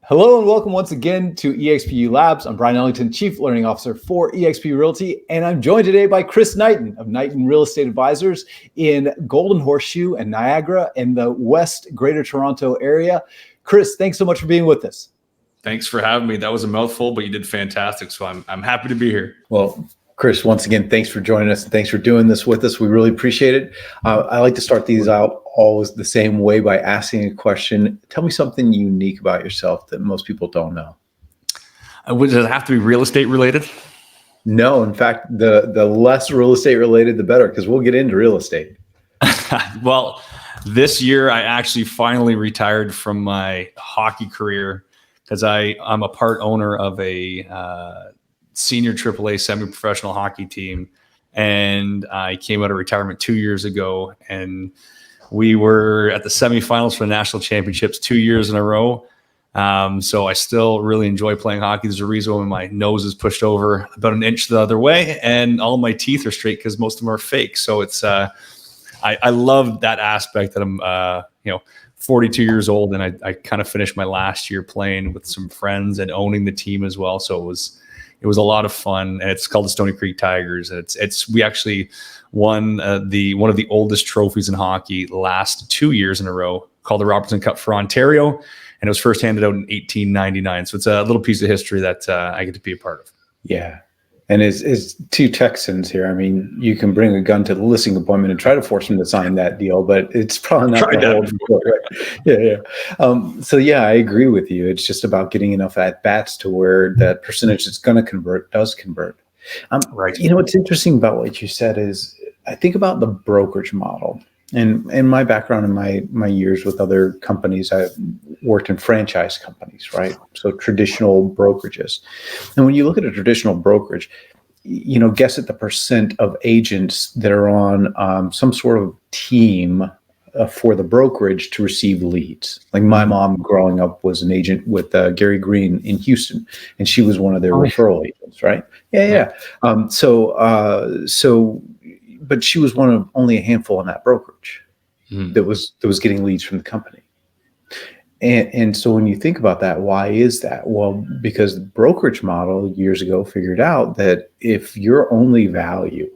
Hello and welcome once again to eXp Labs. I'm Bryon Ellington, Chief Learning Officer for eXp Realty, and I'm joined today by Chris Knighton of Knighton Real Estate Advisors in Golden Horseshoe and Niagara in the West Greater Toronto area. Chris, thanks so much for being with us. Thanks for having me. That was a mouthful, but you did fantastic. So I'm happy to be here. Well, Chris, once again, thanks for joining us and thanks for doing this with us. We really appreciate it. I like to start these out always the same way by asking a question. Tell me something unique about yourself that most people don't know. Does it have to be real estate related? No, in fact, the less real estate related, the better, because we'll get into real estate. Well, this year I actually finally retired from my hockey career because I'm a part owner of a senior AAA semi-professional hockey team. And I came out of retirement 2 years ago, and we were at the semifinals for the national championships 2 years in a row. So I still really enjoy playing hockey. There's a reason why my nose is pushed over about an inch the other way, and all my teeth are straight because most of them are fake. So it's I love that aspect that I'm 42 years old, and I kind of finished my last year playing with some friends and owning the team as well. So it was a lot of fun, and it's called the Stony Creek Tigers. And we actually won one of the oldest trophies in hockey last 2 years in a row, called the Robertson Cup for Ontario, and it was first handed out in 1899. So it's a little piece of history that I get to be a part of. Yeah. And as two Texans here, I mean, you can bring a gun to the listing appointment and try to force them to sign that deal, but it's probably not the whole deal, right? Yeah. So yeah, I agree with you. It's just about getting enough at bats to where that percentage that's going to convert does convert. Right. You know, what's interesting about what you said is I think about the brokerage model. And in my background, in my years with other companies, I worked in franchise companies, right? So traditional brokerages. And when you look at a traditional brokerage, guess at the percent of agents that are on some sort of team for the brokerage to receive leads. Like my mom growing up was an agent with Gary Green in Houston, and she was one of their referral agents, right? Yeah. But she was one of only a handful in that brokerage that was getting leads from the company. And so when you think about that, why is that? Well, because the brokerage model years ago figured out that if your only value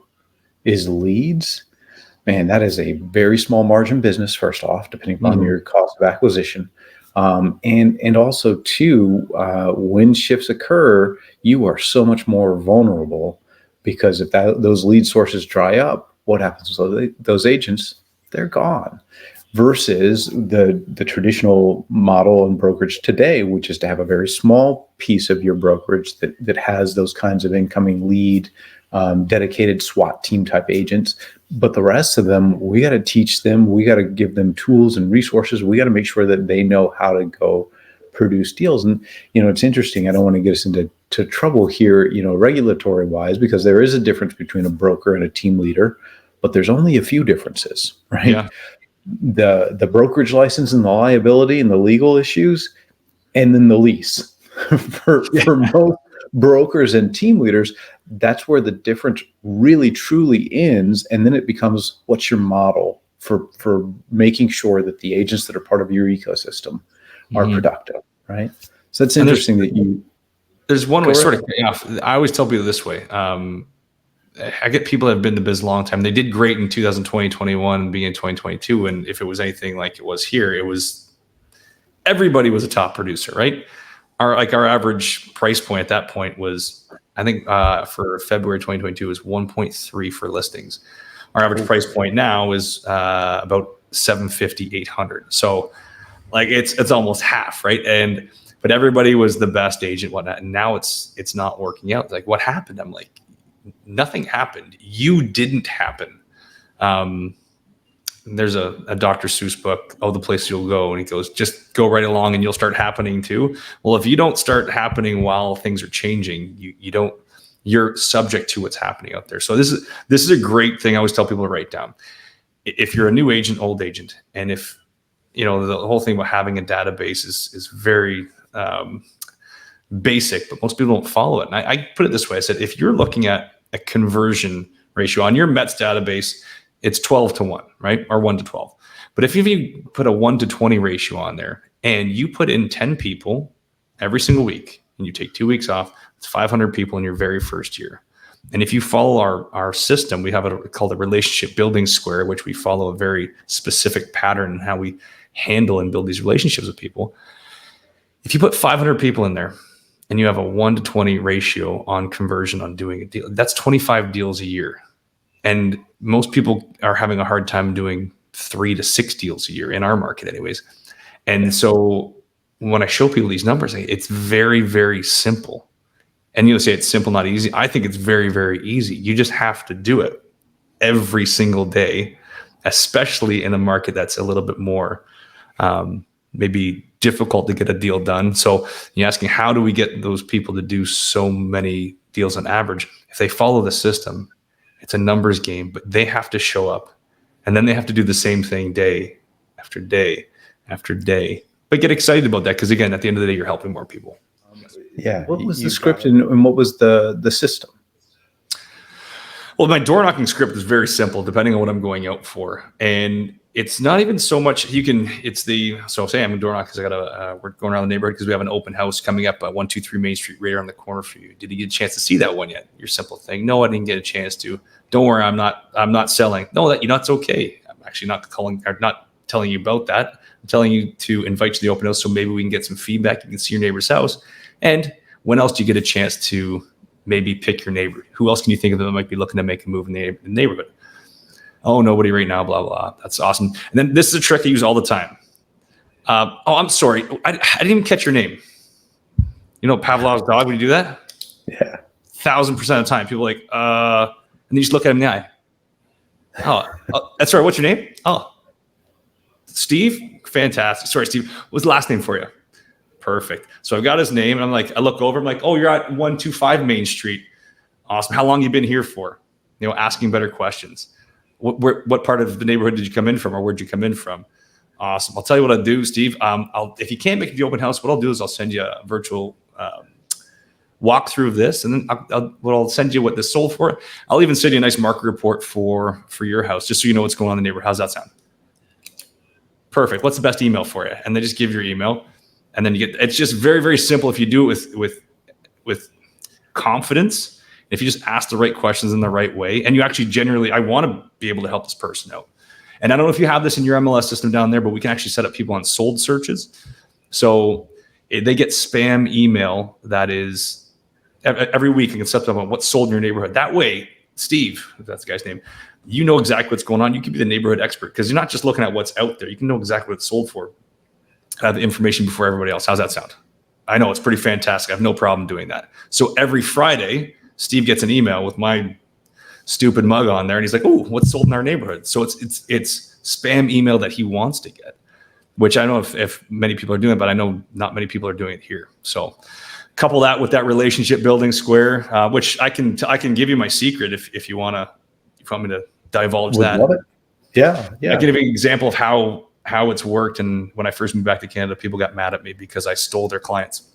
is leads, man, that is a very small margin business, first off, depending upon your cost of acquisition. And also too, when shifts occur, you are so much more vulnerable. Because if those lead sources dry up, what happens to those agents? They're gone. Versus the traditional model in brokerage today, which is to have a very small piece of your brokerage that has those kinds of incoming lead, dedicated SWAT team type agents. But the rest of them, we got to teach them. We got to give them tools and resources. We got to make sure that they know how to go produce deals. And, it's interesting. I don't want to get us into trouble here, regulatory wise, because there is a difference between a broker and a team leader, but there's only a few differences, right? Yeah. The brokerage license and the liability and the legal issues, and then the lease. for most brokers and team leaders, that's where the difference really truly ends. And then it becomes, what's your model for making sure that the agents that are part of your ecosystem are productive, right? So it's interesting that you... There's one way, sort of, I always tell people this way. I get people that have been in the biz a long time. They did great in 2020, 21, and being in 2022. And if it was anything like it was here, everybody was a top producer, right? Our average price point at that point was, I think for February 2022 was 1.3 for listings. Our average price point now is about 750, 800. So it's almost half, right? But everybody was the best agent, whatnot. And now it's not working out. It's like, what happened? I'm like, nothing happened. You didn't happen. There's a Dr. Seuss book, Oh, the Place You'll Go. And he goes, just go right along and you'll start happening too. Well, if you don't start happening while things are changing, you're subject to what's happening out there. So this is a great thing. I always tell people to write down. If you're a new agent, old agent, and if, the whole thing about having a database is very basic, but most people don't follow it. And I put it this way. I said, if you're looking at a conversion ratio on your Mets database, it's 12-1, right? Or 1-12. But if you put a 1-20 ratio on there and you put in 10 people every single week, and you take 2 weeks off, it's 500 people in your very first year. And if you follow our system, we have it called a relationship building square, which we follow a very specific pattern in how we handle and build these relationships with people. If you put 500 people in there and you have a 1 to 20 ratio on conversion on doing a deal, that's 25 deals a year. And most people are having a hard time doing 3 to 6 deals a year in our market anyways. And so when I show people these numbers, it's very, very simple. And you'll say it's simple, not easy. I think it's very, very easy. You just have to do it every single day, especially in a market that's a little bit more maybe difficult to get a deal done. So you're asking, how do we get those people to do so many deals on average? If they follow the system, it's a numbers game, but they have to show up, and then they have to do the same thing day after day after day. But get excited about that, because again, at the end of the day, you're helping more people. Yeah. What was the script and what was the system? Well, my door knocking script is very simple, depending on what I'm going out for. And it's not even so much, so say I'm a door knock because we're going around the neighborhood because we have an open house coming up at 123 Main Street right around the corner for you. Did you get a chance to see that one yet? Your simple thing. No, I didn't get a chance to. Don't worry, I'm not selling. No, that's okay. I'm actually not telling you about that. I'm telling you to invite you to the open house so maybe we can get some feedback. You can see your neighbor's house. And when else do you get a chance to maybe pick your neighbor? Who else can you think of that might be looking to make a move in the neighborhood? Oh, nobody right now, blah, blah. That's awesome. And then this is a trick I use all the time. I'm sorry. I didn't even catch your name. You know Pavlov's dog when you do that? Yeah. 1,000% of the time, people are like, and you just look at him in the eye. Oh, that's right. What's your name? Oh, Steve? Fantastic. Sorry, Steve. What's the last name for you? Perfect. So I've got his name, and I look over, I'm like, oh, you're at 125 Main Street. Awesome. How long you been here for? Asking better questions. What part of the neighborhood did you come in from, or where'd you come in from? Awesome. I'll tell you what I'll do, Steve. If you can't make it the open house, what I'll do is I'll send you a virtual walkthrough of this, and then I'll send you what this sold for. I'll even send you a nice market report for your house, just so you know what's going on in the neighborhood. How's that sound? Perfect. What's the best email for you? And then just give your email. And then it's just very, very simple if you do it with confidence. If you just ask the right questions in the right way, and you actually I want to be able to help this person out. And I don't know if you have this in your MLS system down there, but we can actually set up people on sold searches. So they get spam email that is every week. You can set them on what's sold in your neighborhood. That way, Steve, if that's the guy's name, you know exactly what's going on. You can be the neighborhood expert because you're not just looking at what's out there. You can know exactly what it's sold for. Have the information before everybody else. How's that sound? I know it's pretty fantastic. I have no problem doing that. So every Friday, Steve gets an email with my stupid mug on there, and he's like, "Oh, what's sold in our neighborhood?" So it's spam email that he wants to get, which I don't know if many people are doing, but I know not many people are doing it here. So couple that with that relationship building square, which I can give you my secret if you want me to divulge that. Love it. Yeah. I can give you an example of how it's worked. And when I first moved back to Canada, people got mad at me because I stole their clients.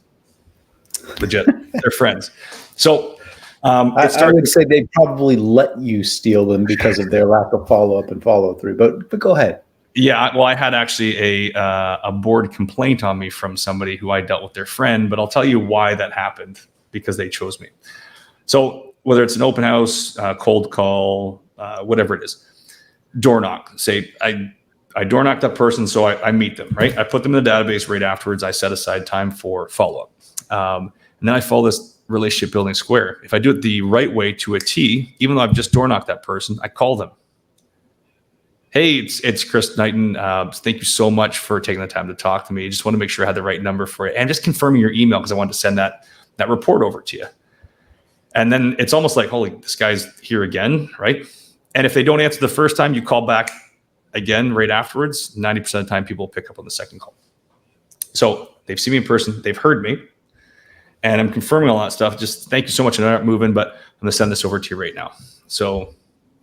Legit, they're friends. So I would say they probably let you steal them because of their lack of follow-up and follow-through. But go ahead. Yeah, well, I had actually a board complaint on me from somebody who I dealt with their friend, but I'll tell you why that happened, because they chose me. So whether it's an open house, cold call, whatever it is, door knock, say I door knock that person, so I meet them, right? I put them in the database right afterwards. I set aside time for follow-up. And then I follow this relationship building square. If I do it the right way to a T, even though I've just door knocked that person, I call them. Hey, it's Chris Knighton. Thank you so much for taking the time to talk to me. I just want to make sure I had the right number for it. And just confirming your email because I wanted to send that report over to you. And then it's almost like, holy, this guy's here again, right? And if they don't answer the first time, you call back again right afterwards. 90% of the time, people pick up on the second call. So they've seen me in person. They've heard me. And I'm confirming all that stuff. Just thank you so much. I'm not moving, but I'm going to send this over to you right now. So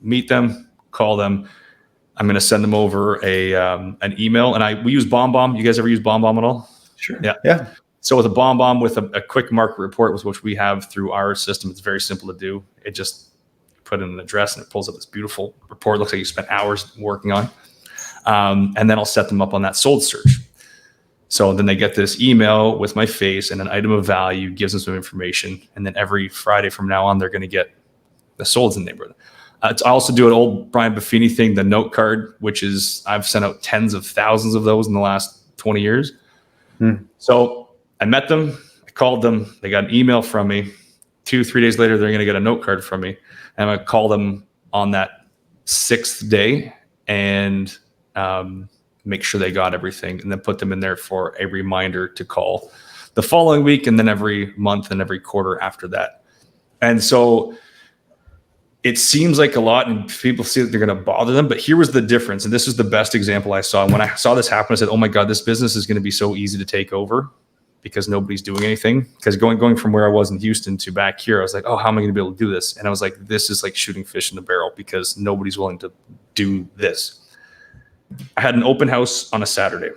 meet them, call them. I'm going to send them over an email, and we use BombBomb. You guys ever use BombBomb at all? Sure. Yeah. So with a BombBomb, with a quick market report, which we have through our system, it's very simple to do. It just put in an address and it pulls up this beautiful report. It looks like you spent hours working on. And then I'll set them up on that sold search. So then they get this email with my face and an item of value, gives them some information. And then every Friday from now on, they're going to get the solds in the neighborhood. I also do an old Brian Buffini thing, the note card, which is I've sent out tens of thousands of those in the last 20 years. So I met them, I called them, they got an email from me. 2-3 days later, they're going to get a note card from me. And I call them on that 6th day and make sure they got everything, and then put them in there for a reminder to call the following week, and then every month and every quarter after that. And so it seems like a lot, and people see that they're going to bother them. But here was the difference. And this is the best example I saw. And when I saw this happen, I said, oh my God, this business is going to be so easy to take over because nobody's doing anything. Because going from where I was in Houston to back here, I was like, oh, how am I going to be able to do this? And I was like, this is like shooting fish in the barrel because nobody's willing to do this. I had an open house on a Saturday,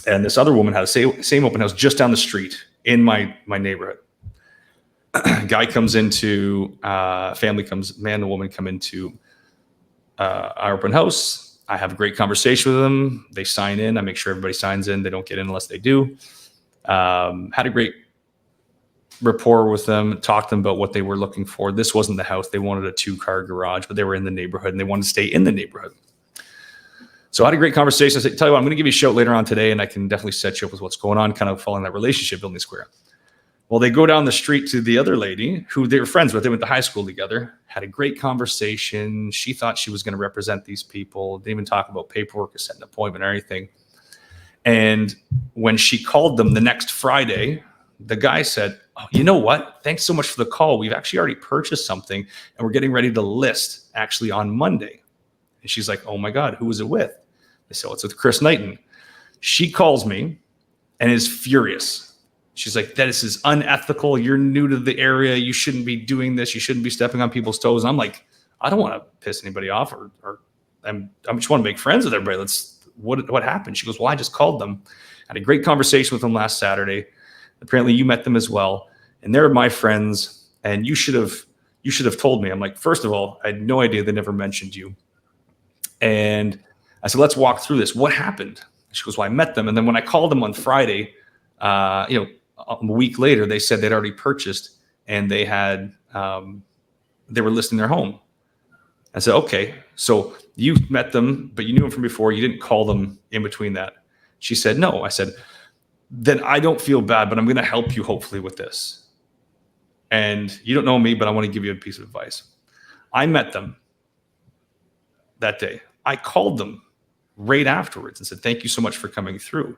and this other woman had a same open house just down the street in my neighborhood. Guy comes into, man and woman come into our open house. I have a great conversation with them. They sign in. I make sure everybody signs in. They don't get in unless they do. Had a great rapport with them, talked to them about what they were looking for. This wasn't the house. They wanted a 2-car garage, but they were in the neighborhood and they wanted to stay in the neighborhood. So I had a great conversation. I said, tell you what, I'm going to give you a shout later on today, and I can definitely set you up with what's going on, kind of following that relationship building square. Well, they go down the street to the other lady who they were friends with. They went to high school together, had a great conversation. She thought she was going to represent these people. Didn't even talk about paperwork or set an appointment or anything. And when she called them the next Friday, the guy said, oh, you know what? Thanks so much for the call. We've actually already purchased something, and we're getting ready to list actually on Monday. And she's like, oh my God, who was it with? I said, oh, it's with Chris Knighton. She calls me and is furious. She's like, this is unethical. You're new to the area. You shouldn't be doing this. You shouldn't be stepping on people's toes. And I'm like, I don't want to piss anybody off, or I just want to make friends with everybody. What happened? She goes, well, I just called them. Had a great conversation with them last Saturday. Apparently you met them as well. And they're my friends. And you should have told me. I'm like, first of all, I had no idea they never mentioned you. And I said, let's walk through this. What happened? She goes, well, I met them. And then when I called them on Friday, a week later, they said they'd already purchased and they had, they were listing their home. I said, okay, so you met them, but you knew them from before. You didn't call them in between that. She said, no. I said, then I don't feel bad, but I'm going to help you hopefully with this. And you don't know me, but I want to give you a piece of advice. I met them that day. I called them right afterwards and said, thank you so much for coming through.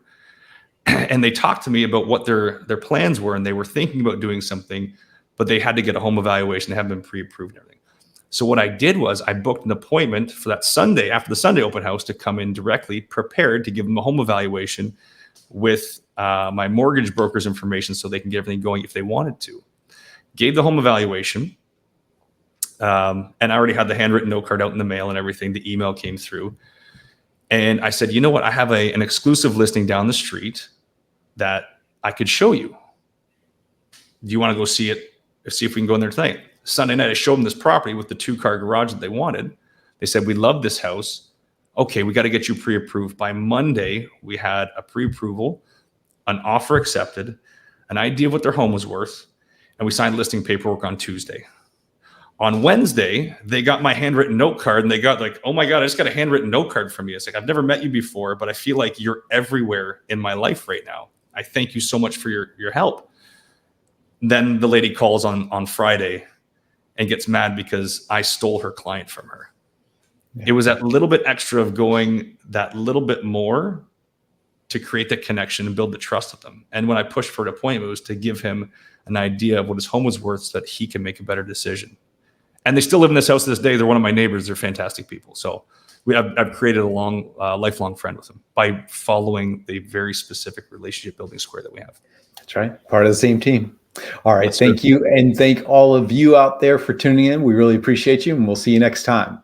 And they talked to me about what their plans were, and they were thinking about doing something, but they had to get a home evaluation. They haven't been pre-approved and everything. So what I did was I booked an appointment for that Sunday after the Sunday open house to come in directly prepared to give them a home evaluation with my mortgage broker's information so they can get everything going if they wanted to. Gave the home evaluation. And I already had the handwritten note card out in the mail and everything. The email came through. And I said, you know what? I have an exclusive listing down the street that I could show you. Do you want to go see it? See if we can go in there tonight. Sunday night, I showed them this property with the 2-car garage that they wanted. They said, we love this house. Okay, we got to get you pre-approved. By Monday, we had a pre-approval, an offer accepted, an idea of what their home was worth, and we signed listing paperwork on Tuesday. On Wednesday, they got my handwritten note card, and they got like, oh my God, I just got a handwritten note card from you. It's like, I've never met you before, but I feel like you're everywhere in my life right now. I thank you so much for your help. Then the lady calls on Friday and gets mad because I stole her client from her. Yeah. It was that little bit extra of going that little bit more to create the connection and build the trust with them. And when I pushed for an appointment, it was to give him an idea of what his home was worth so that he can make a better decision. And they still live in this house to this day. They're one of my neighbors. They're fantastic people. So I've created a lifelong friend with them by following the very specific relationship building square that we have. That's right. Part of the same team. All right. Thank you. And thank all of you out there for tuning in. We really appreciate you, and we'll see you next time.